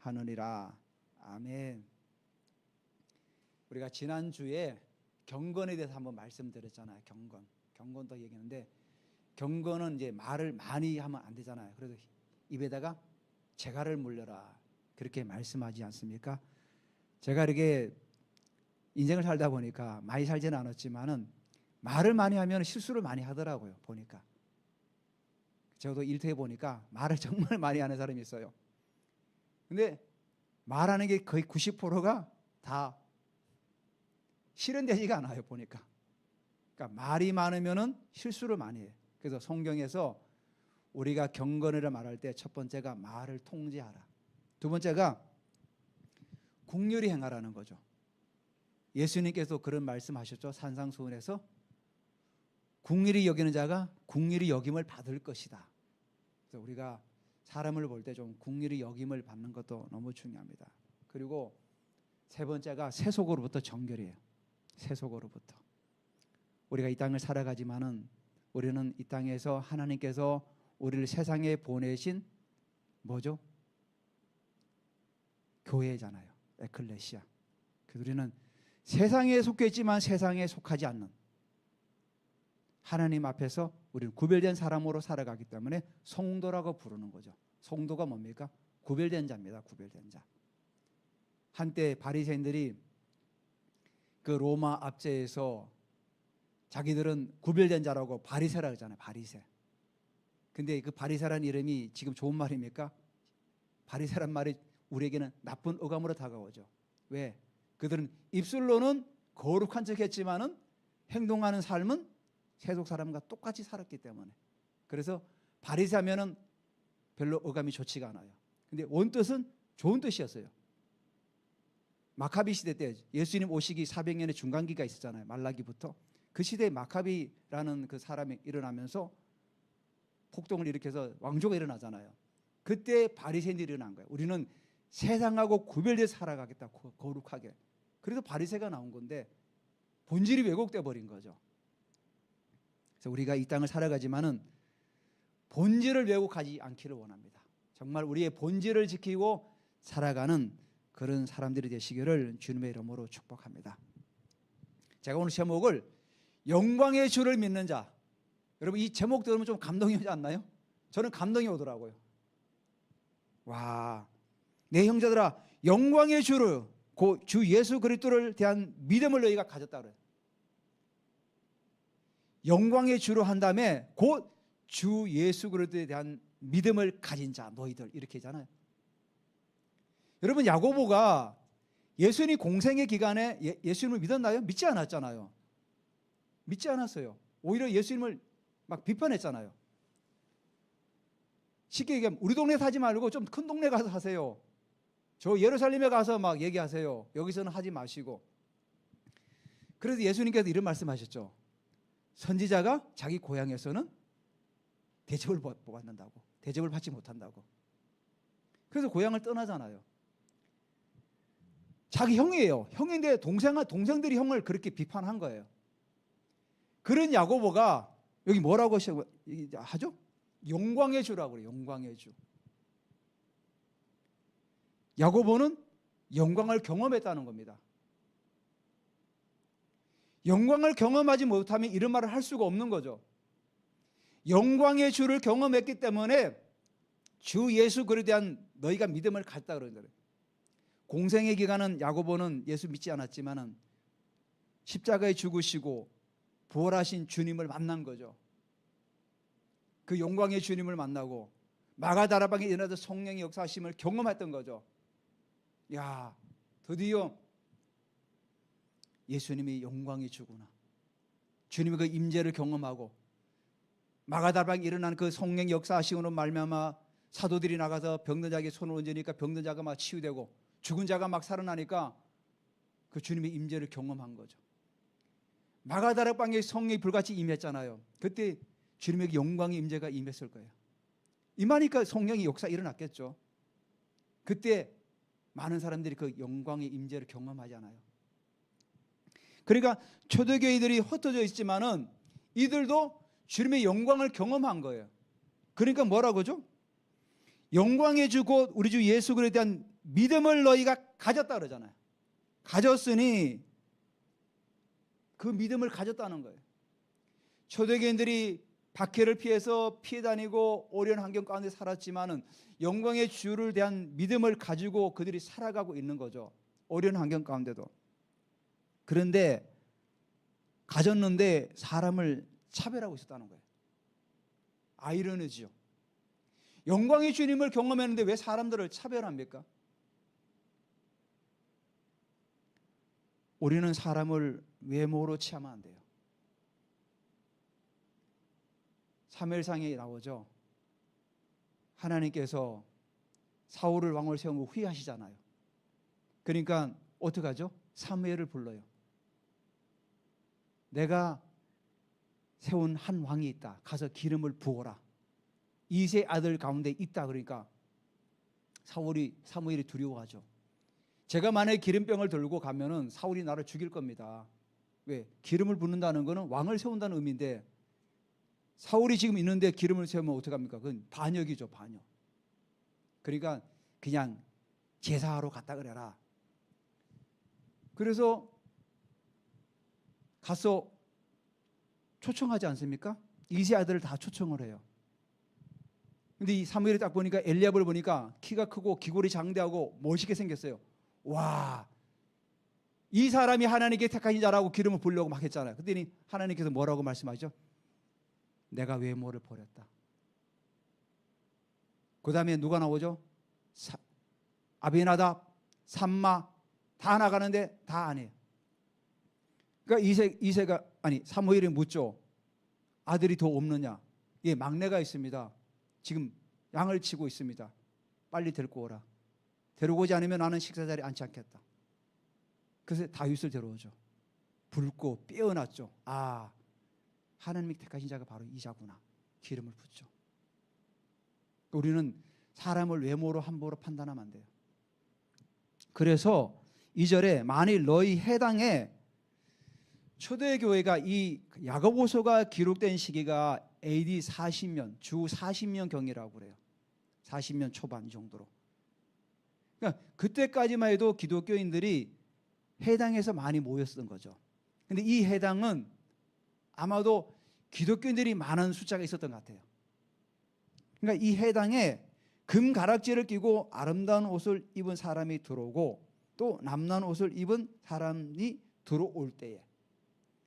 하느니라. 아멘. 우리가 지난주에 경건에 대해서 한번 말씀드렸잖아요. 경건도 얘기했는데, 경건은 이제 말을 많이 하면 안 되잖아요. 그래서 입에다가 재갈을 물려라, 그렇게 말씀하지 않습니까? 제가 이렇게 인생을 살다 보니까, 많이 살지는 않았지만은 말을 많이 하면 실수를 많이 하더라고요. 보니까 저도 일터에 보니까 말을 정말 많이 하는 사람이 있어요. 근데 말하는 게 거의 90%가 다 실현되지가 않아요. 보니까. 그러니까 말이 많으면은 실수를 많이 해요. 그래서 성경에서 우리가 경건을 말할 때 첫 번째가 말을 통제하라, 두 번째가 긍휼히 행하라는 거죠. 예수님께서 그런 말씀하셨죠. 산상수훈에서 긍휼히 여기는 자가 긍휼히 여김을 받을 것이다. 그래서 우리가 사람을 볼 때 좀 긍휼히 여김을 받는 것도 너무 중요합니다. 그리고 세 번째가 세속으로부터 정결이에요. 세속으로부터. 우리가 이 땅을 살아가지만은 우리는 이 땅에서 하나님께서 우리를 세상에 보내신 뭐죠? 교회잖아요. 에클레시아. 그래서 우리는 세상에 속해 있지만 세상에 속하지 않는, 하나님 앞에서 우리는 구별된 사람으로 살아가기 때문에 성도라고 부르는 거죠. 성도가 뭡니까? 구별된 자입니다. 구별된 자. 한때 바리새인들이 그 로마 압제에서 자기들은 구별된 자라고 바리새라 그러잖아요. 바리새. 근데 그 바리새라는 이름이 지금 좋은 말입니까? 바리새란 말이 우리에게는 나쁜 어감으로 다가오죠. 왜? 그들은 입술로는 거룩한 척 했지만은 행동하는 삶은 세속 사람과 똑같이 살았기 때문에. 그래서 바리새 하면은 별로 어감이 좋지가 않아요. 근데 원뜻은 좋은 뜻이었어요. 마카비 시대 때 예수님 오시기 400년의 중간기가 있었잖아요. 말라기부터. 그 시대에 마카비라는 그 사람이 일어나면서 폭동을 일으켜서 왕조가 일어나잖아요. 그때 바리새인들이 일어난 거예요. 우리는 세상하고 구별되어 살아가겠다, 거룩하게. 그래서 바리새가 나온 건데 본질이 왜곡돼 버린 거죠. 그래서 우리가 이 땅을 살아가지만은 본질을 왜곡하지 않기를 원합니다. 정말 우리의 본질을 지키고 살아가는 그런 사람들이 되시기를 주님의 이름으로 축복합니다. 제가 오늘 제목을 영광의 주를 믿는 자. 여러분, 이 제목 들으면 좀 감동이 오지 않나요? 저는 감동이 오더라고요. 와, 내 형제들아, 영광의 주를, 그 주 예수 그리스도를 대한 믿음을 너희가 가졌다 그래요. 영광의 주로 한 다음에 곧 주 예수 그리스도에 대한 믿음을 가진 자 너희들, 이렇게 하잖아요. 여러분, 야고보가 예수님 공생의 기간에 예수님을 믿었나요? 믿지 않았잖아요. 믿지 않았어요. 오히려 예수님을 막 비판했잖아요. 쉽게 얘기하면 우리 동네 사지 말고 좀 큰 동네 가서 하세요. 저 예루살렘에 가서 막 얘기하세요. 여기서는 하지 마시고. 그래서 예수님께서 이런 말씀하셨죠. 선지자가 자기 고향에서는 대접을 못 받는다고, 대접을 받지 못한다고. 그래서 고향을 떠나잖아요. 자기 형이에요. 형인데 동생들이 형을 그렇게 비판한 거예요. 그런 야고보가 여기 뭐라고 하죠? 영광의 주라고 그래요. 영광의 주. 야고보는 영광을 경험했다는 겁니다. 영광을 경험하지 못하면 이런 말을 할 수가 없는 거죠. 영광의 주를 경험했기 때문에 주 예수 그리스도에 대한 너희가 믿음을 갖다 그러는 거예요. 공생의 기간은 야고보는 예수 믿지 않았지만은 십자가에 죽으시고 부활하신 주님을 만난 거죠. 그 영광의 주님을 만나고 마가다라방에 일어나던 성령의 역사하심을 경험했던 거죠. 야, 드디어 예수님이 영광의 주구나. 주님의 그 임재를 경험하고 마가다라방에 일어난 그 성령의 역사하심으로 말미암아 사도들이 나가서 병든 자에게 손을 얹으니까 병든 자가 막 치유되고 죽은 자가 막 살아나니까 그 주님의 임재를 경험한 거죠. 마가다락방에 성령이 불같이 임했잖아요. 그때 주님의 영광의 임재가 임했을 거예요. 임하니까 성령의 역사 일어났겠죠. 그때 많은 사람들이 그 영광의 임재를 경험하잖아요. 그러니까 초대교회들이 흩어져 있지만은 이들도 주님의 영광을 경험한 거예요. 그러니까 뭐라고 하죠? 영광의 주 곧 우리 주 예수 그리스도에 대한 믿음을 너희가 가졌다 그러잖아요. 가졌으니 그 믿음을 가졌다는 거예요. 초대교인들이 박해를 피해서 피해 다니고 어려운 환경 가운데 살았지만은 영광의 주를 대한 믿음을 가지고 그들이 살아가고 있는 거죠. 어려운 환경 가운데도. 그런데 가졌는데 사람을 차별하고 있었다는 거예요. 아이러니지요. 영광의 주님을 경험했는데 왜 사람들을 차별합니까? 우리는 사람을 외모로 취하면 안 돼요. 사무엘상에 나오죠. 하나님께서 사울을 왕으로 세운 거 후회하시잖아요. 그러니까 어떻게 하죠? 사무엘을 불러요. 내가 세운 한 왕이 있다. 가서 기름을 부어라. 이세 아들 가운데 있다. 그러니까 사무엘이 두려워하죠. 제가 만약에 기름병을 들고 가면은 사울이 나를 죽일 겁니다. 왜? 기름을 붓는다는 거는 왕을 세운다는 의미인데 사울이 지금 있는데 기름을 세우면 어떡합니까? 그건 반역이죠, 반역. 그러니까 그냥 제사하러 갔다 그래라. 그래서 가서 초청하지 않습니까? 이세 아들을 다 초청을 해요. 근데 이 사무엘이 딱 보니까 엘리압을 보니까 키가 크고 기골이 장대하고 멋있게 생겼어요. 와, 이 사람이 하나님께 택하신 자라고 기름을 부으려고 막 했잖아요. 그랬더니 하나님께서 뭐라고 말씀하죠? 내가 외모를 버렸다. 그 다음에 누가 나오죠? 아비나답, 삼마 다 나가는데 다 안 해요. 그러니까 사무엘이 묻죠. 아들이 더 없느냐? 예, 막내가 있습니다. 지금 양을 치고 있습니다. 빨리 데리고 오라. 데리고 오지 않으면 나는 식사 자리에 앉지 않겠다. 그래서 다윗을 데려오죠. 붉고 빼어났죠. 아, 하나님이 택하신 자가 바로 이 자구나. 기름을 붓죠. 우리는 사람을 외모로 함부로 판단하면 안 돼요. 그래서 2절에 만일 너희 해당에 초대교회가 이 야고보서가 기록된 시기가 AD 40년, 주 40년 경이라고 그래요. 40년 초반 이 정도로. 그러니까 그때까지만 해도 기독교인들이 해당에서 많이 모였던 거죠. 근데 이 해당은 아마도 기독교인들이 많은 숫자가 있었던 것 같아요. 그러니까 이 해당에 금 가락지를 끼고 아름다운 옷을 입은 사람이 들어오고 또 남난 옷을 입은 사람이 들어올 때에,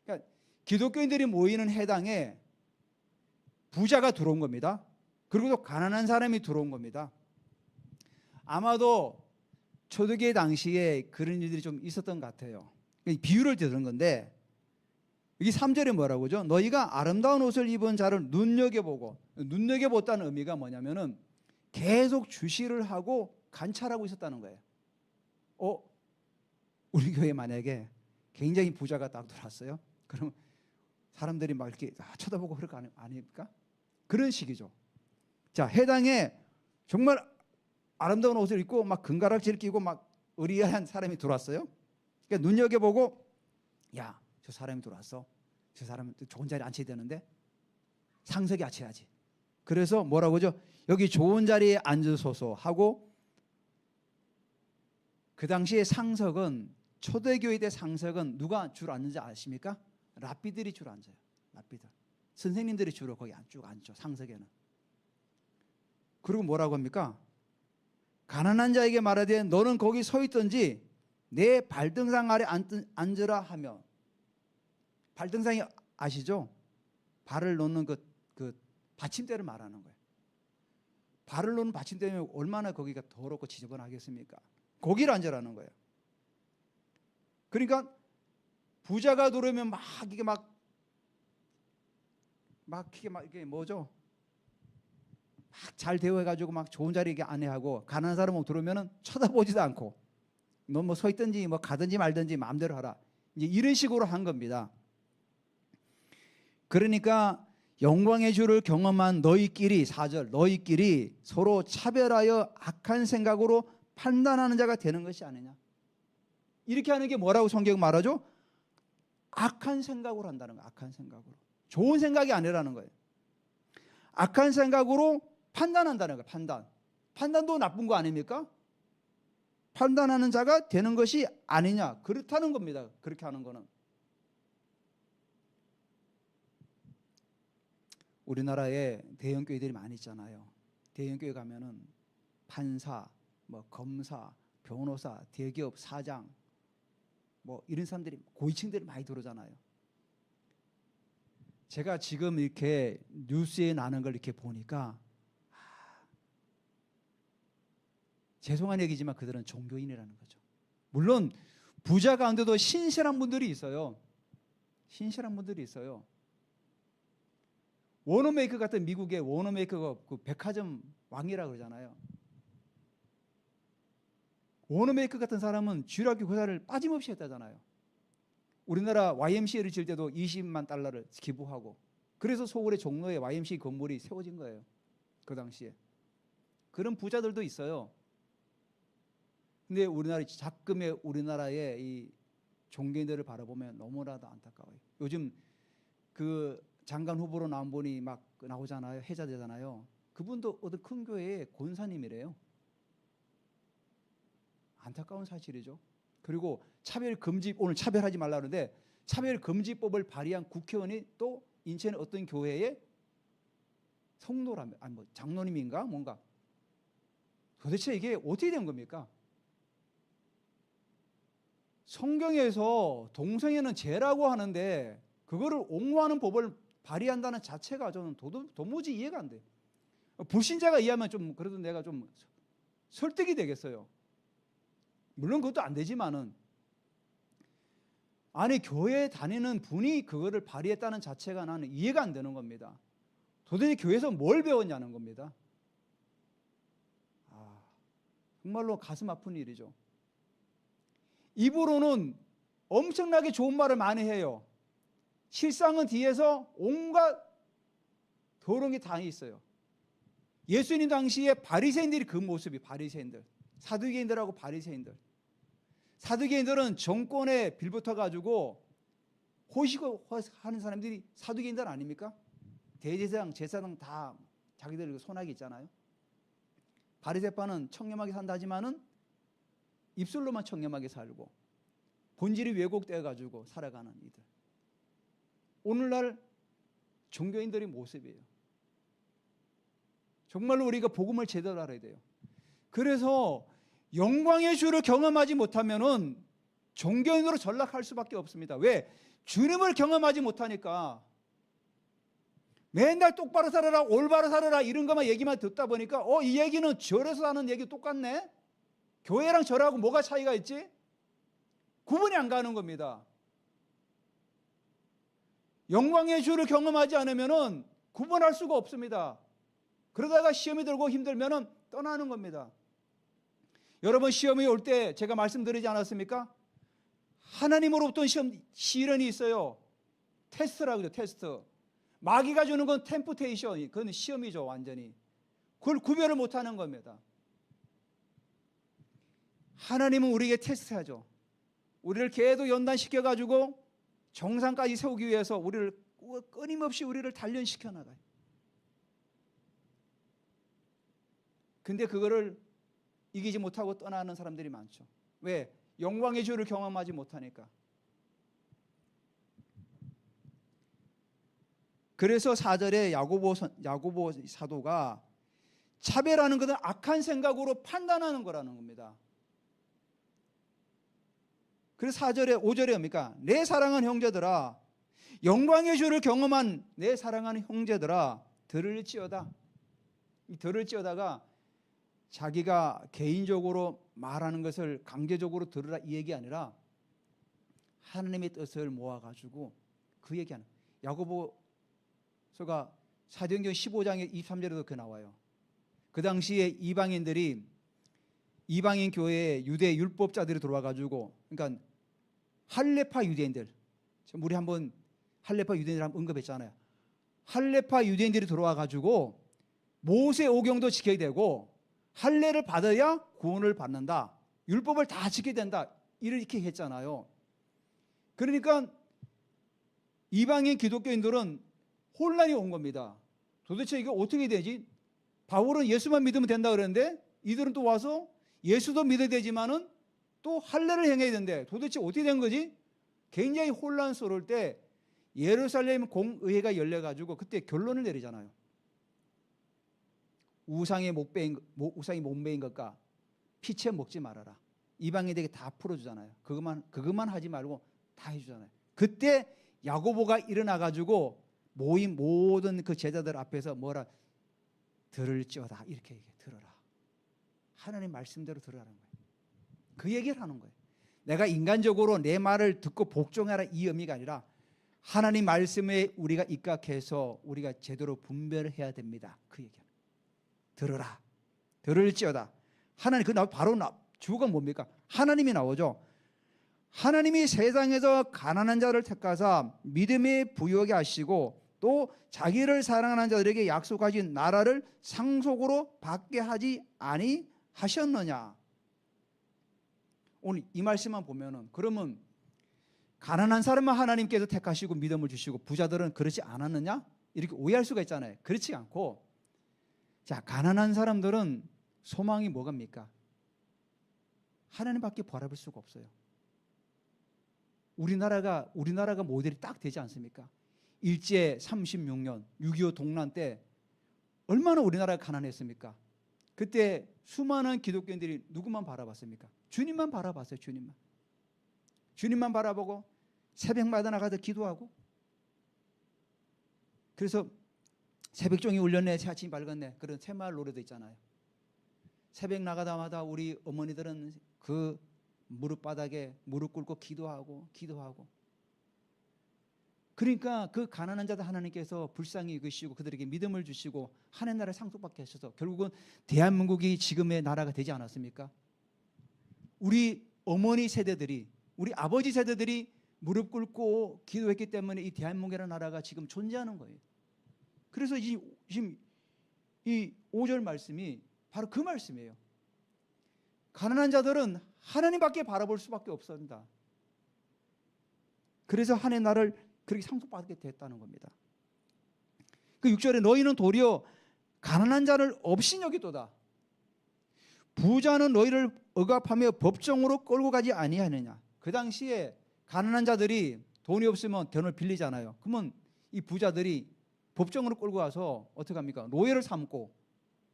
그러니까 기독교인들이 모이는 해당에 부자가 들어온 겁니다. 그리고 또 가난한 사람이 들어온 겁니다. 아마도 초대교회 당시에 그런 일들이 좀 있었던 것 같아요. 비유를 드는 건데 여기 3절에 뭐라고 하죠? 너희가 아름다운 옷을 입은 자를 눈여겨보고, 눈여겨봤다는 의미가 뭐냐면은 계속 주시를 하고 관찰하고 있었다는 거예요. 우리 교회 만약에 굉장히 부자가 딱 들어왔어요. 그럼 사람들이 막 이렇게 쳐다보고 그럴 거 아닙니까? 그런 식이죠. 자, 해당에 정말 아름다운 옷을 입고 막 금가락지를 끼고 막 의리한 사람이 들어왔어요. 그러니까 눈여겨보고, 야, 저 사람이 들어왔어. 저 사람은 좋은 자리에 앉혀야 되는데 상석에 앉혀야지. 그래서 뭐라고 하죠? 여기 좋은 자리에 앉으소서 하고, 그 당시에 상석은, 초대교회 때 상석은 누가 주로 앉는지 아십니까? 랍비들이 주로 앉아요. 랍비들. 선생님들이 주로 거기 쭉 앉죠. 상석에는. 그리고 뭐라고 합니까? 가난한 자에게 말하되 너는 거기 서 있든지 내 발등상 아래 앉으라 하며, 발등상이 아시죠? 발을 놓는 그 받침대를 말하는 거예요. 발을 놓는 받침대면 얼마나 거기가 더럽고 지저분하겠습니까? 거기를 앉으라는 거예요. 그러니까 부자가 들어오면 이게 뭐죠? 막 잘 대우해가지고 막 좋은 자리에 안내하고, 가난한 사람은 들어오면은 쳐다보지도 않고, 너 뭐 서 있든지 뭐 가든지 말든지 마음대로 하라. 이제 이런 식으로 한 겁니다. 그러니까 영광의 주를 경험한 너희끼리, 4절, 너희끼리 서로 차별하여 악한 생각으로 판단하는 자가 되는 것이 아니냐. 이렇게 하는 게 뭐라고 성경 말하죠? 악한 생각으로 한다는 거예요. 악한 생각으로. 좋은 생각이 아니라는 거예요. 악한 생각으로 판단한다는 거예요. 판단도 나쁜 거 아닙니까? 판단하는 자가 되는 것이 아니냐. 그렇다는 겁니다. 그렇게 하는 거는. 우리나라에 대형 교회들이 많이 있잖아요. 대형 교회 가면은 판사, 뭐 검사, 변호사, 대기업 사장, 뭐 이런 사람들이 고위층들이 많이 들어오잖아요. 제가 지금 이렇게 뉴스에 나는 걸 이렇게 보니까 죄송한 얘기지만 그들은 종교인이라는 거죠. 물론 부자 가운데도 신실한 분들이 있어요. 신실한 분들이 있어요. 워너메이커 같은 미국의 워너메이커가 그 백화점 왕이라고 그러잖아요. 워너메이커 같은 사람은 주일학교 교사를 빠짐없이 했다잖아요. 우리나라 YMCA를 지을 때도 20만 달러를 기부하고, 그래서 서울의 종로에 YMCA 건물이 세워진 거예요. 그 당시에. 그런 부자들도 있어요. 근데 작금의 우리나라의 이 종교인들을 바라보면 너무나도 안타까워요. 요즘 그 장관 후보로 나온 분이 막 나오잖아요. 해자되잖아요. 그분도 어떤 큰 교회의 권사님이래요. 안타까운 사실이죠. 그리고 차별금지, 오늘 차별하지 말라는데 차별금지법을 발의한 국회의원이 또 인천 어떤 교회의 성도라며, 아니 뭐 장로님인가 뭔가. 도대체 이게 어떻게 된 겁니까? 성경에서 동성애는 죄라고 하는데 그거를 옹호하는 법을 발의한다는 자체가 저는 도무지 이해가 안 돼요. 불신자가 이해하면 좀 그래도 내가 좀 설득이 되겠어요. 물론 그것도 안 되지만은, 아니 교회에 다니는 분이 그거를 발의했다는 자체가 나는 이해가 안 되는 겁니다. 도대체 교회에서 뭘 배웠냐는 겁니다. 정말로 가슴 아픈 일이죠. 입으로는 엄청나게 좋은 말을 많이 해요. 실상은 뒤에서 온갖 더러운 게 다 있어요. 예수님 당시에 바리새인들이 그 모습이, 바리새인들, 사두개인들하고 바리새인들. 사두개인들은 정권에 빌붙어 가지고 호식하는 사람들이 사두개인들 아닙니까? 대제사장, 제사장 다 자기들 손아귀 있잖아요. 바리새파는 청렴하게 산다 하지만은 입술로만 청렴하게 살고 본질이 왜곡되어 가지고 살아가는 이들. 오늘날 종교인들의 모습이에요. 정말로 우리가 복음을 제대로 알아야 돼요. 그래서 영광의 주를 경험하지 못하면은 종교인으로 전락할 수밖에 없습니다. 왜? 주님을 경험하지 못하니까. 맨날 똑바로 살아라, 올바로 살아라 이런 것만 얘기만 듣다 보니까 이 얘기는 절에서 하는 얘기 똑같네? 교회랑 절하고 뭐가 차이가 있지? 구분이 안 가는 겁니다. 영광의 주를 경험하지 않으면은 구분할 수가 없습니다. 그러다가 시험이 들고 힘들면은 떠나는 겁니다. 여러분 시험이 올 때 제가 말씀드리지 않았습니까? 하나님으로부터 시련이 있어요. 테스트라고 그러죠. 테스트. 마귀가 주는 건 템프테이션, 그건 시험이죠. 완전히. 그걸 구별을 못하는 겁니다. 하나님은 우리에게 테스트하죠. 우리를 계속 연단시켜가지고 정상까지 세우기 위해서 우리를 끊임없이 우리를 단련시켜 나가요. 근데 그거를 이기지 못하고 떠나는 사람들이 많죠. 왜? 영광의 주를 경험하지 못하니까. 그래서 4절에 야고보 사도가 차별하는 것은 악한 생각으로 판단하는 거라는 겁니다. 그래서 4절에 5절에 뭡니까? 내 사랑하는 형제들아, 영광의 주를 경험한 내 사랑하는 형제들아, 들을지어다. 이 들을지어다가 자기가 개인적으로 말하는 것을 강제적으로 들으라 이 얘기 아니라 하나님의 뜻을 모아가지고 그 얘기하는. 야고보서가 사도행전 15장의 23절에도 그렇게 나와요. 그 당시에 이방인들이, 이방인 교회에 유대 율법자들이 들어와가지고, 그러니까 할레파 유대인들, 우리 한번 할레파 유대인들 한번 언급했잖아요. 할레파 유대인들이 들어와가지고 모세 오경도 지켜야 되고 할례를 받아야 구원을 받는다. 율법을 다 지켜야 된다. 이렇게 했잖아요. 그러니까 이방인 기독교인들은 혼란이 온 겁니다. 도대체 이게 어떻게 되지? 바울은 예수만 믿으면 된다 그랬는데 이들은 또 와서 예수도 믿어야 되지만은 또 할례를 행해야 되는데 도대체 어떻게 된 거지? 굉장히 혼란스러울 때 예루살렘 공의회가 열려가지고 그때 결론을 내리잖아요. 우상이 목배인 것과 피채 먹지 말아라. 이방인에게 다 풀어주잖아요. 그것만 하지 말고 다 해주잖아요. 그때 야고보가 일어나가지고 모인 모든 그 제자들 앞에서 뭐라 들을지어다 이렇게 얘기해. 들어라. 하나님 말씀대로 들으라는 거예요. 그 얘기를 하는 거예요. 내가 인간적으로 내 말을 듣고 복종하라 이 의미가 아니라 하나님 말씀에 우리가 입각해서 우리가 제대로 분별을 해야 됩니다. 그 얘기는 들으라. 들을지어다. 하나님 바로 주어가 뭡니까? 하나님이 나오죠. 하나님이 세상에서 가난한 자를 택하사 믿음에 부유하게 하시고 또 자기를 사랑하는 자들에게 약속하신 나라를 상속으로 받게 하지 아니하셨느냐. 오늘 이 말씀만 보면은 그러면 가난한 사람만 하나님께서 택하시고 믿음을 주시고 부자들은 그렇지 않았느냐? 이렇게 오해할 수가 있잖아요. 그렇지 않고 자, 가난한 사람들은 소망이 뭐갑니까? 하나님밖에 바라볼 수가 없어요. 우리나라가 모델이 딱 되지 않습니까? 일제 36년 6.25 동란 때 얼마나 우리나라가 가난했습니까? 그때 수많은 기독교인들이 누구만 바라봤습니까? 주님만 바라봤어요. 주님만 바라보고 새벽마다 나가서 기도하고 그래서 새벽종이 울렸네 새 아침이 밝았네 그런 새마을 노래도 있잖아요. 새벽 나가다마다 우리 어머니들은 그 무릎바닥에 무릎 꿇고 기도하고 그러니까 그 가난한 자들 하나님께서 불쌍히 여기시고 그들에게 믿음을 주시고 하나님 나라를 상속받게 하셔서 결국은 대한민국이 지금의 나라가 되지 않았습니까? 우리 어머니 세대들이 우리 아버지 세대들이 무릎 꿇고 기도했기 때문에 이 대한민국이라는 나라가 지금 존재하는 거예요. 그래서 지금 이 5절 말씀이 바로 그 말씀이에요. 가난한 자들은 하나님밖에 바라볼 수밖에 없습니다. 그래서 하나님의 나라를 그렇게 상속받게 됐다는 겁니다. 그 6절에 너희는 도리어 가난한 자를 없이 여기도다. 부자는 너희를 억압하며 법정으로 끌고 가지 아니하느냐. 그 당시에 가난한 자들이 돈이 없으면 돈을 빌리잖아요. 그러면 이 부자들이 법정으로 끌고 가서 어떻게 합니까? 노예를 삼고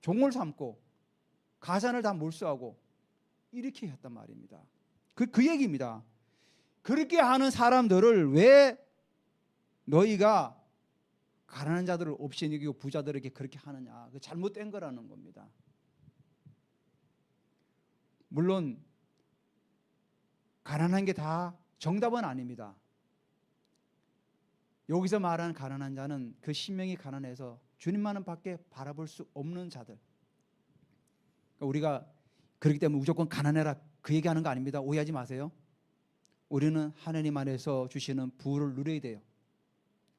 종을 삼고 가산을 다 몰수하고 이렇게 했단 말입니다. 그 얘기입니다. 그렇게 하는 사람들을 왜 너희가 가난한 자들을 없이 여기고 부자들에게 그렇게 하느냐. 그 잘못된 거라는 겁니다. 물론 가난한 게 다 정답은 아닙니다. 여기서 말하는 가난한 자는 그 심령이 가난해서 주님만은 밖에 바라볼 수 없는 자들. 우리가 그렇기 때문에 무조건 가난해라 그 얘기하는 거 아닙니다. 오해하지 마세요. 우리는 하나님 안에서 주시는 부를 누려야 돼요.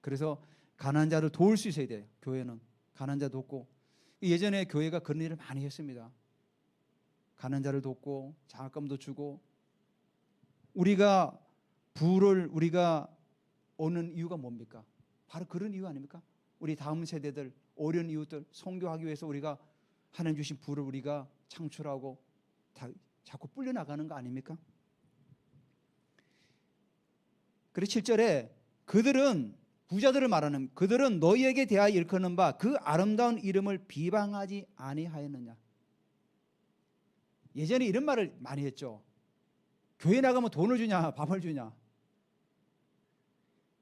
그래서 가난한 자를 도울 수 있어야 돼요. 교회는 가난한 자 돕고 예전에 교회가 그런 일을 많이 했습니다. 가난한 자를 돕고 장학금도 주고 우리가 부를 우리가 얻는 이유가 뭡니까? 바로 그런 이유 아닙니까? 우리 다음 세대들 어려운 이웃들 선교하기 위해서 우리가 하나님 주신 부를 우리가 창출하고 자꾸 불려나가는 거 아닙니까? 그래서 7절에 그들은 부자들을 말하는 그들은 너희에게 대하여 일컫는 바 그 아름다운 이름을 비방하지 아니하였느냐. 예전에 이런 말을 많이 했죠. 교회 나가면 돈을 주냐 밥을 주냐.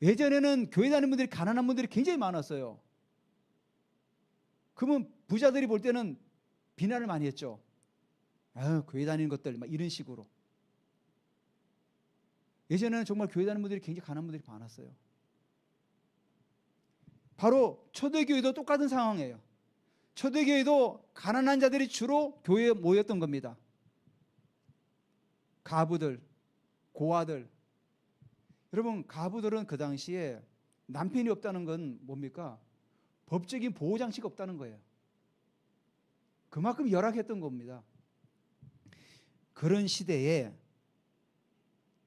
예전에는 교회 다니는 분들이 가난한 분들이 굉장히 많았어요. 그러면 부자들이 볼 때는 비난을 많이 했죠. 아유, 교회 다니는 것들 막 이런 식으로. 예전에는 정말 교회 다니는 분들이 굉장히 가난한 분들이 많았어요. 바로 초대교회도 똑같은 상황이에요. 초대교회도 가난한 자들이 주로 교회에 모였던 겁니다. 가부들, 고아들. 여러분, 가부들은 그 당시에 남편이 없다는 건 뭡니까? 법적인 보호장치가 없다는 거예요. 그만큼 열악했던 겁니다. 그런 시대에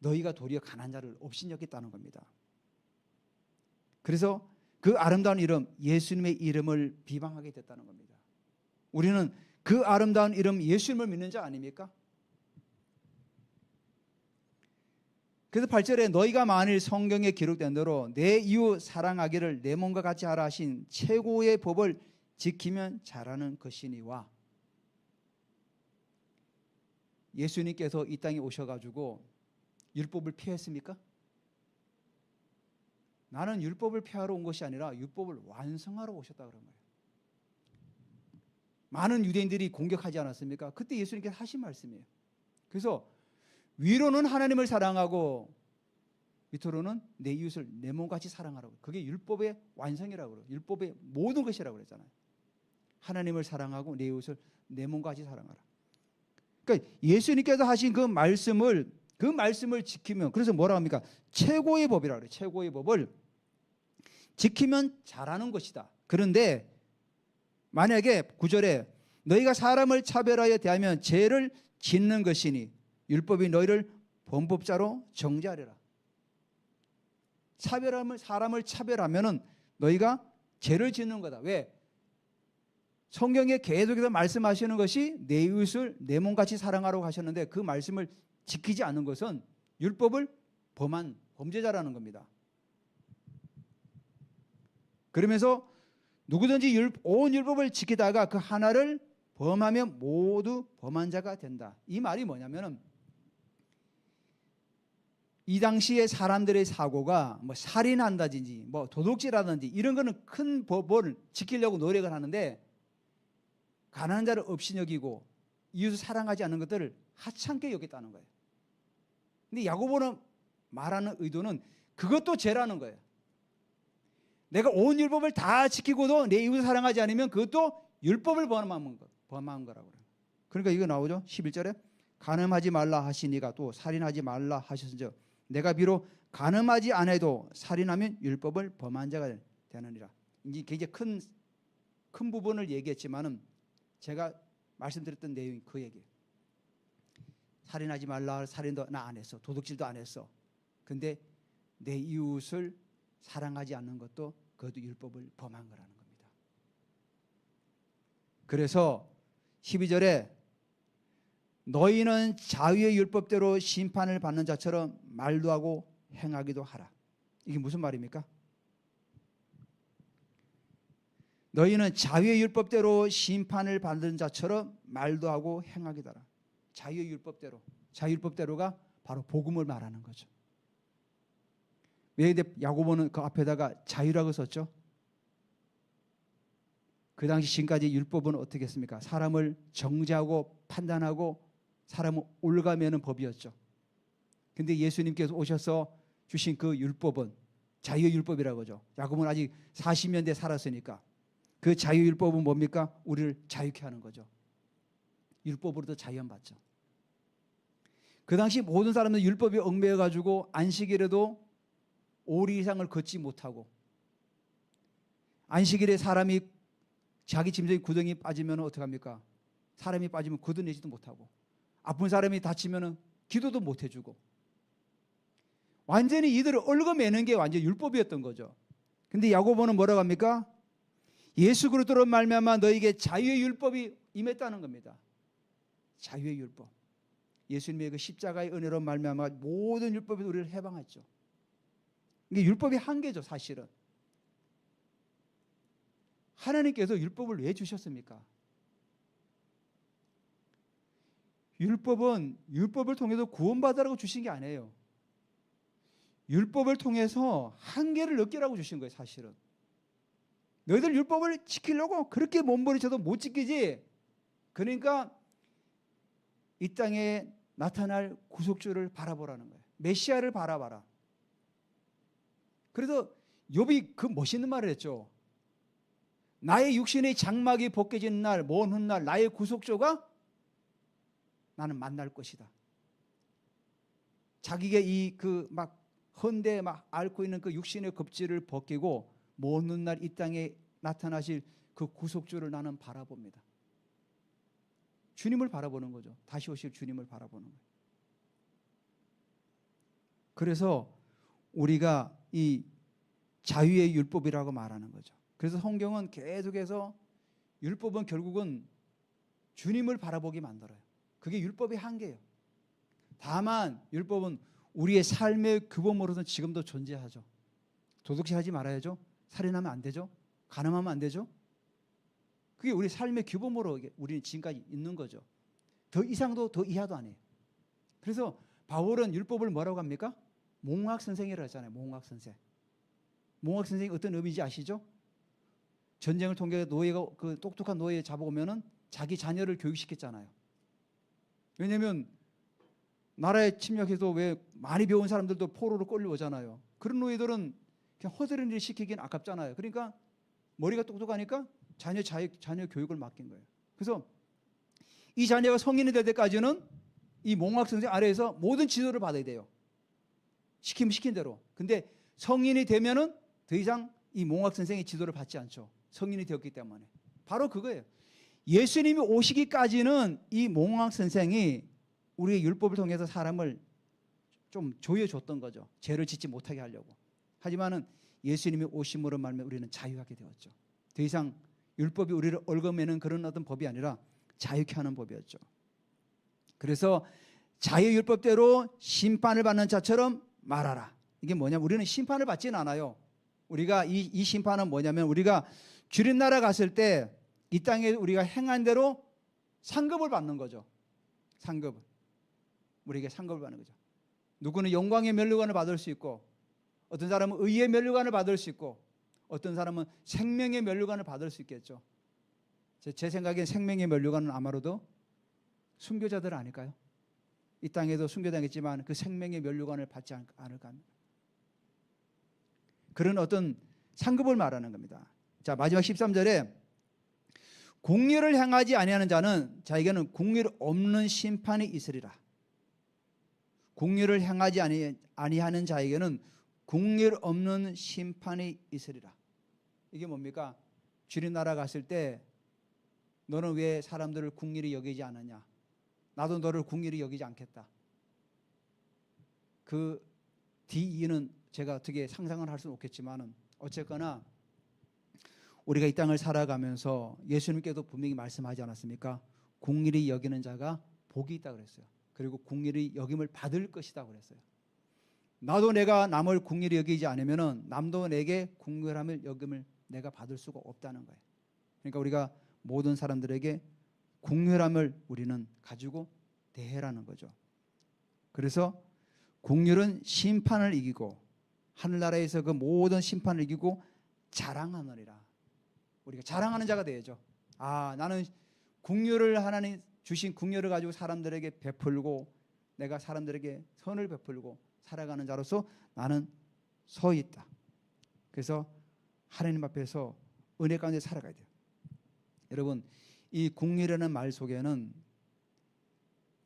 너희가 도리어 가난한 자를 업신여겼다는 겁니다. 그래서 그 아름다운 이름 예수님의 이름을 비방하게 됐다는 겁니다. 우리는 그 아름다운 이름 예수님을 믿는 자 아닙니까? 그래서 8절에 너희가 만일 성경에 기록된 대로 내 이웃 사랑하기를 내 몸과 같이 하라 하신 최고의 법을 지키면 잘하는 것이니와, 예수님께서 이 땅에 오셔가지고 율법을 피했습니까? 나는 율법을 피하러 온 것이 아니라 율법을 완성하러 오셨다 그런 거예요. 많은 유대인들이 공격하지 않았습니까? 그때 예수님께서 하신 말씀이에요. 그래서 위로는 하나님을 사랑하고 밑으로는 내 이웃을 내 몸같이 사랑하라고. 그게 율법의 완성이라고 그래요. 율법의 모든 것이라고 그랬잖아요. 하나님을 사랑하고 내 이웃을 내 몸같이 사랑하라. 그러니까 예수님께서 하신 그 말씀을 지키면, 그래서 뭐라 합니까? 최고의 법이라고 그래요. 최고의 법을 지키면 잘하는 것이다. 그런데 만약에 9절에 너희가 사람을 차별하여 대하면 죄를 짓는 것이니 율법이 너희를 범법자로 정죄하리라. 사람을 차별하면은 너희가 죄를 짓는 거다. 왜? 성경에 계속해서 말씀하시는 것이 내 이웃을 내 몸같이 사랑하라고 하셨는데 그 말씀을 지키지 않는 것은 율법을 범한 범죄자라는 겁니다. 그러면서 누구든지 온 율법을 지키다가 그 하나를 범하면 모두 범한 자가 된다. 이 말이 뭐냐면은 이 당시에 사람들의 사고가 뭐 살인한다든지 뭐 도둑질하든지 이런 거는 큰 법을 지키려고 노력을 하는데 가난한 자를 없이 여기고 이웃을 사랑하지 않는 것들을 하찮게 여겼다는 거예요. 근데 야고보는 말하는 의도는 그것도 죄라는 거예요. 내가 온 율법을 다 지키고도 내 이웃을 사랑하지 않으면 그것도 율법을 범한 거라고 그래요. 그러니까 이거 나오죠. 11절에 간음하지 말라 하시니가 또 살인하지 말라 하셨은즉 내가 비록 간음하지 않아도 살인하면 율법을 범한 자가 되느니라. 이제 굉장히 큰 부분을 얘기했지만은 제가 말씀드렸던 내용이 그 얘기예요. 살인하지 말라, 살인도 나 안 했어. 도둑질도 안 했어. 근데 내 이웃을 사랑하지 않는 것도 그것도 율법을 범한 거라는 겁니다. 그래서 12절에 너희는 자유의 율법대로 심판을 받는 자처럼 말도 하고 행하기도 하라. 이게 무슨 말입니까? 너희는 자유의 율법대로 심판을 받는 자처럼 말도 하고 행하기도 하라. 자유의 율법대로. 자유율법대로가 바로 복음을 말하는 거죠. 왜 야고보는 그 앞에다가 자유라고 썼죠? 그 당시 지금까지 율법은 어떻게 했습니까? 사람을 정죄하고 판단하고 사람을 올가매는 법이었죠. 근데 예수님께서 오셔서 주신 그 율법은 자유의 율법이라고 하죠. 야고보는 아직 40년대 살았으니까 그 자유율법은 뭡니까? 우리를 자유케 하는 거죠. 율법으로도 자유함받죠. 그 당시 모든 사람들 율법에 얽매여가지고 안식일에도 5일 이상을 걷지 못하고 안식일에 사람이 자기 짐승이 구덩이에 빠지면 어떡합니까? 사람이 빠지면 걷어내지도 못하고 아픈 사람이 다치면 기도도 못 해주고 완전히 이들을 얽어매는 게 완전히 율법이었던 거죠. 근데 야고보는 뭐라고 합니까? 예수 그리스도로 말미암아 너에게 자유의 율법이 임했다는 겁니다. 자유의 율법. 예수님의 그 십자가의 은혜로 말미암아 모든 율법이 우리를 해방했죠. 이게 율법의 한계죠, 사실은. 하나님께서 율법을 왜 주셨습니까? 율법은 율법을 통해서 구원받으라고 주신 게 아니에요. 율법을 통해서 한계를 느끼라고 주신 거예요, 사실은. 너희들 율법을 지키려고 그렇게 몸부림쳐도 못 지키지. 그러니까 이 땅에 나타날 구속주를 바라보라는 거예요. 메시아를 바라봐라. 그래서 욥이 그 멋있는 말을 했죠. 나의 육신의 장막이 벗겨진 날, 먼 훗날 나의 구속주가 나는 만날 것이다. 자기가 이 그 막 헌데 막 앓고 있는 그 육신의 겁질을 벗기고 먼 훗날 이 땅에 나타나실 그 구속주를 나는 바라봅니다. 주님을 바라보는 거죠. 다시 오실 주님을 바라보는 거예요. 그래서 우리가 이 자유의 율법이라고 말하는 거죠. 그래서 성경은 계속해서 율법은 결국은 주님을 바라보게 만들어요. 그게 율법의 한계예요. 다만 율법은 우리의 삶의 규범으로서는 지금도 존재하죠. 도둑질하지 말아야죠. 살인하면 안 되죠. 간음하면 안 되죠. 그게 우리 삶의 규범으로 우리는 지금까지 있는 거죠. 더 이상도 더 이하도 안 해요. 그래서 바울은 율법을 뭐라고 합니까? 몽학 선생이라고 하잖아요. 몽학 선생. 몽학 선생이 어떤 의미인지 아시죠? 전쟁을 통해 노예가 그 똑똑한 노예 잡아오면은 자기 자녀를 교육시켰잖아요. 왜냐하면 나라에 침략해서 왜 많이 배운 사람들도 포로로 끌려오잖아요. 그런 노예들은 그냥 허드렛 일 시키긴 아깝잖아요. 그러니까 머리가 똑똑하니까 자녀 교육을 맡긴 거예요. 그래서 이 자녀가 성인이 될 때까지는 이 몽학 선생 아래에서 모든 지도를 받아야 돼요. 시키면 시킨 대로. 근데 성인이 되면은 더 이상 이 몽학 선생의 지도를 받지 않죠. 성인이 되었기 때문에. 바로 그거예요. 예수님이 오시기까지는 이 몽학 선생이 우리의 율법을 통해서 사람을 좀 조여줬던 거죠. 죄를 짓지 못하게 하려고. 하지만은 예수님이 오심으로 말미암아 우리는 자유하게 되었죠. 더 이상 율법이 우리를 얽어매는 그런 어떤 법이 아니라 자유케 하는 법이었죠. 그래서 자유율법대로 심판을 받는 자처럼 말하라. 이게 뭐냐면 우리는 심판을 받지는 않아요. 우리가 이 심판은 뭐냐면 우리가 주님 나라 갔을 때 이 땅에 우리가 행한 대로 상급을 받는 거죠. 상급. 우리에게 상급을 받는 거죠. 누구는 영광의 면류관을 받을 수 있고 어떤 사람은 의의 면류관을 받을 수 있고 어떤 사람은 생명의 면류관을 받을 수 있겠죠. 제 생각엔 생명의 면류관은 아마도 순교자들 아닐까요? 이 땅에도 순교당했지만 그 생명의 면류관을 받지 않을까 합니다. 그런 어떤 상급을 말하는 겁니다. 자, 마지막 13절에 공의를 행하지 아니하는 자는 자에게는 공의 없는 심판이 있으리라. 공의를 행하지 아니하는 자에게는 공의 없는 심판이 있으리라. 이게 뭡니까? 주님 나라 갔을 때 너는 왜 사람들을 공의를 여기지 않느냐? 나도 너를 공의를 여기지 않겠다. 그 뒤이는 제가 어떻게 상상을 할 수는 없겠지만은 어쨌거나 우리가 이 땅을 살아가면서 예수님께도 분명히 말씀하지 않았습니까? 공의를 여기는 자가 복이 있다 그랬어요. 그리고 공의를 여김을 받을 것이다 그랬어요. 나도 내가 남을 공의를 여기지 않으면은 남도 내게 공의함을 여김을 내가 받을 수가 없다는 거예요. 그러니까 우리가 모든 사람들에게 공의함을 우리는 가지고 대해라는 거죠. 그래서 공의는 심판을 이기고 하늘나라에서 그 모든 심판을 이기고 자랑하느니라. 우리가 자랑하는 자가 되야죠. 아, 나는 공의를 하나님 주신 공의를 가지고 사람들에게 베풀고 내가 사람들에게 선을 베풀고 살아가는 자로서 나는 서 있다. 그래서 하나님 앞에서 은혜 가운데 살아가야 돼요. 여러분, 이 공의라는 말 속에는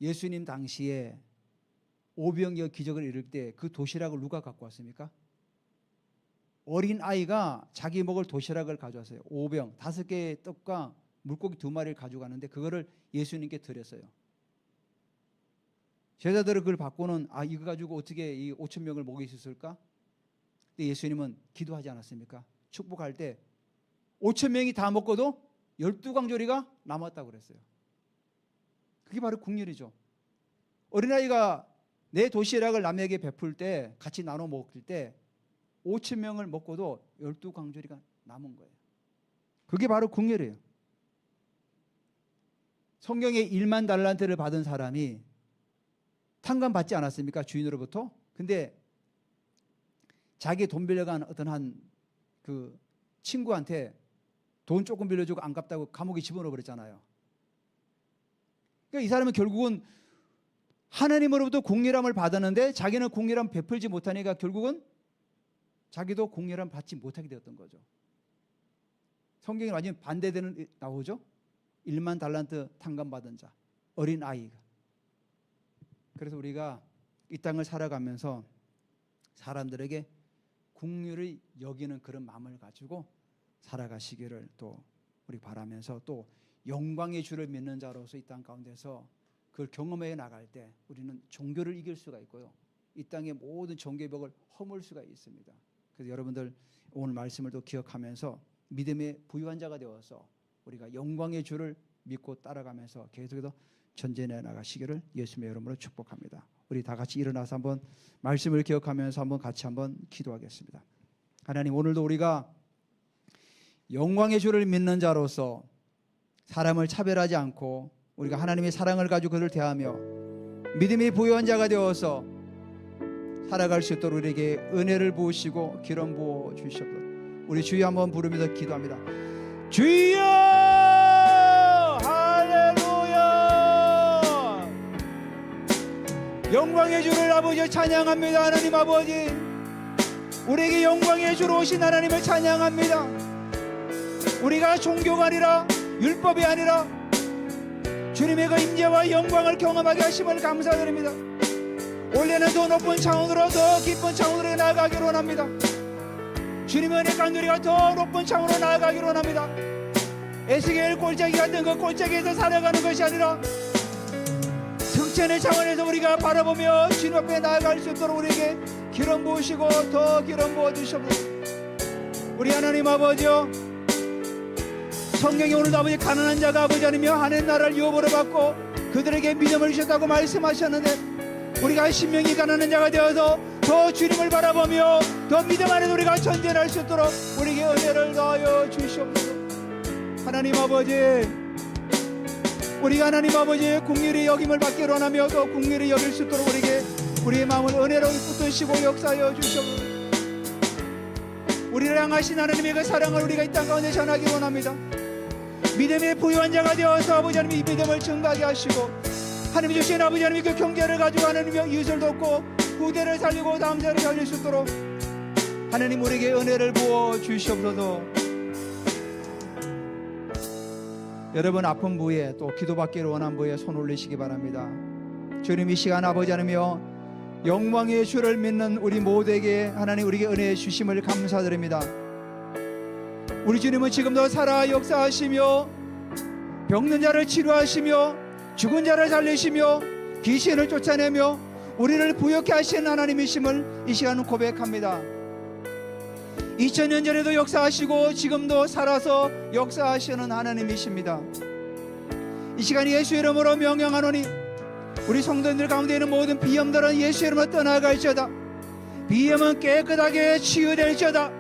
예수님 당시에 오병이어 기적을 이룰 때 그 도시락을 누가 갖고 왔습니까? 어린 아이가 자기 먹을 도시락을 가져왔어요. 5병, 5개의 떡과 물고기 2마리를 가져가는데 그거를 예수님께 드렸어요. 제자들은 그걸 받고는 아, 이거 가지고 어떻게 이 5천 명을 먹일 수 있을까? 근데 예수님은 기도하지 않았습니까? 축복할 때 5천 명이 다 먹고도 12광조리가 남았다고 그랬어요. 그게 바로 국률이죠. 어린아이가 내 도시락을 남에게 베풀 때 같이 나눠 먹을 때 5천 명을 먹고도 12광조리가 남은 거예요. 그게 바로 국률이에요. 성경에 1만 달란트를 받은 사람이 탕감받지 않았습니까? 주인으로부터. 근데 자기 돈 빌려간 어떤 한 그 친구한테 돈 조금 빌려주고 안 갚다고 감옥에 집어넣어 버렸잖아요. 그러니까 이 사람은 결국은 하나님으로부터 공의함을 받았는데 자기는 공의함 베풀지 못하니까 결국은 자기도 공의함 받지 못하게 되었던 거죠. 성경에 완전히 반대되는 나오죠. 1만 달란트 탕감받은 자, 어린 아이가. 그래서 우리가 이 땅을 살아가면서 사람들에게 공의를 여기는 그런 마음을 가지고 살아가시기를 또 우리 바라면서 또 영광의 주를 믿는 자로서 이 땅 가운데서 그걸 경험해 나갈 때 우리는 종교를 이길 수가 있고요. 이 땅의 모든 종교의 벽을 허물 수가 있습니다. 그래서 여러분들 오늘 말씀을 또 기억하면서 믿음의 부유한 자가 되어서 우리가 영광의 주를 믿고 따라가면서 계속해서 전진해 나가시기를 예수님의 이름으로 축복합니다. 우리 다 같이 일어나서 한번 말씀을 기억하면서 한번 같이 한번 기도하겠습니다. 하나님, 오늘도 우리가 영광의 주를 믿는 자로서 사람을 차별하지 않고 우리가 하나님의 사랑을 가지고 그를 대하며 믿음이 부유한 자가 되어서 살아갈 수 있도록 우리에게 은혜를 부으시고 기름 부어 주시옵소서. 우리 주여 한번 부르면서 기도합니다. 주여 할렐루야. 영광의 주를 아버지 찬양합니다. 하나님 아버지, 우리에게 영광의 주로 오신 하나님을 찬양합니다. 우리가 종교가 아니라 율법이 아니라 주님의 그 임재와 영광을 경험하게 하심을 감사드립니다. 올해는 더 높은 차원으로, 더 깊은 차원으로 나아가기를 원합니다. 주님의 은혜 가운데 우리가 더 높은 차원으로 나아가기를 원합니다. 에스겔 골짜기 같은 그 골짜기에서 살아가는 것이 아니라 승천의 차원에서 우리가 바라보며 주님 앞에 나아갈 수 있도록 우리에게 기름 부으시고 더 기름 부어 주시옵소서. 우리 하나님 아버지요, 성경에 오늘도 아버지 가난한 자가 아버지 아니며 하나님 나라를 유업으로 받고 그들에게 믿음을 주셨다고 말씀하셨는데, 우리가 신명이 가난한 자가 되어서 더 주님을 바라보며 더 믿음 안에서 우리가 전진할 수 있도록 우리에게 은혜를 더하여 주시옵소서. 하나님 아버지, 우리가 하나님 아버지의 긍휼히 여김을 받기를 원하며 더 긍휼히 여길 수 있도록 우리에게 우리의 마음을 은혜로 붙드시고 역사하여 주시옵소서. 우리를 향하신 하나님의 그 사랑을 우리가 이 땅 가운데 전하기 원합니다. 믿음의 부유한 자가 되어서 아버지 하나님 이 믿음을 증가하게 하시고, 하나님이 주신 아버지 하나님 그 경제를 가지고 하나님의 이웃을 돕고 후대를 살리고 다음 세대를 살릴 수 있도록 하나님 우리에게 은혜를 부어 주시옵소서. 여러분 아픈 부위에 또 기도받기를 원한 부위에 손 올리시기 바랍니다. 주님, 이 시간 아버지 하나며 영광의 주를 믿는 우리 모두에게 하나님 우리에게 은혜 주심을 감사드립니다. 우리 주님은 지금도 살아 역사하시며 병든 자를 치료하시며 죽은 자를 살리시며 귀신을 쫓아내며 우리를 부욕케 하시는 하나님이심을 이 시간은 고백합니다. 2000년 전에도 역사하시고 지금도 살아서 역사하시는 하나님이십니다. 이 시간 예수 이름으로 명령하노니 우리 성도님들 가운데 있는 모든 비염들은 예수 이름으로 떠나갈지어다. 비염은 깨끗하게 치유될지어다.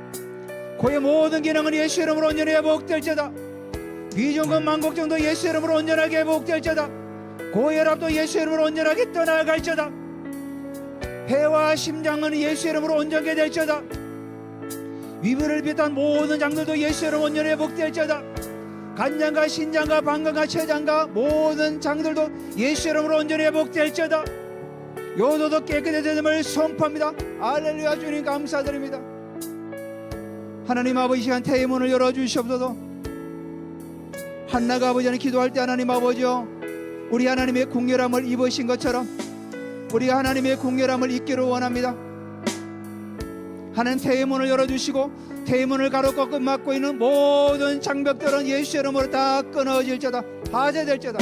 코의 모든 기능은 예수 이름으로 온전히 회복될지어다. 비중근 만곡정도 예수 이름으로 온전하게 회복될지어다. 고혈압도 예수 이름으로 온전하게 떠나갈지어다. 폐와 심장은 예수 이름으로 온전하게 될지어다. 위부를 비롯한 모든 장들도 예수 이름으로 온전히 회복될지어다. 간장과 신장과 방광과 췌장과 모든 장들도 예수 이름으로 온전히 회복될지어다. 요도도 깨끗해짐을 선포합니다. 할렐루야. 주님 감사드립니다. 하나님 아버지, 이 시간 태의 문을 열어주시옵소서. 한나가 아버지는 기도할 때 하나님 아버지요, 우리 하나님의 긍휼함을 입으신 것처럼 우리가 하나님의 긍휼함을 입기를 원합니다. 하나님 태의 문을 열어주시고 태의 문을 가로꺾고 막고 있는 모든 장벽들은 예수 이름으로 다 끊어질지어다. 파쇄될지어다.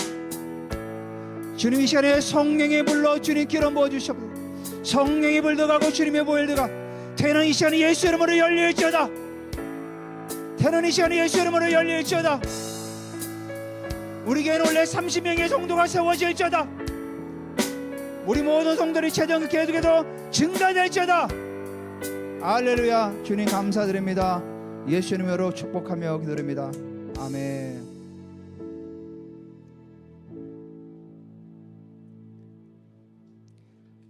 주님, 이 시간에 성령의 불로 주님 기름 부어주시옵소서. 성령의 불 들어가고 주님의 불 들어가 태는 이 시간에 예수 이름으로 열릴지어다. 태는 이 시간에 예수 이름으로 열릴지어다. 우리 교회는 원래 30명의 성도가 세워질지어다. 우리 모든 성도들이 체중 계속해서 증가될지어다. 할렐루야. 주님 감사드립니다. 예수 이름으로 축복하며 기도드립니다. 아멘.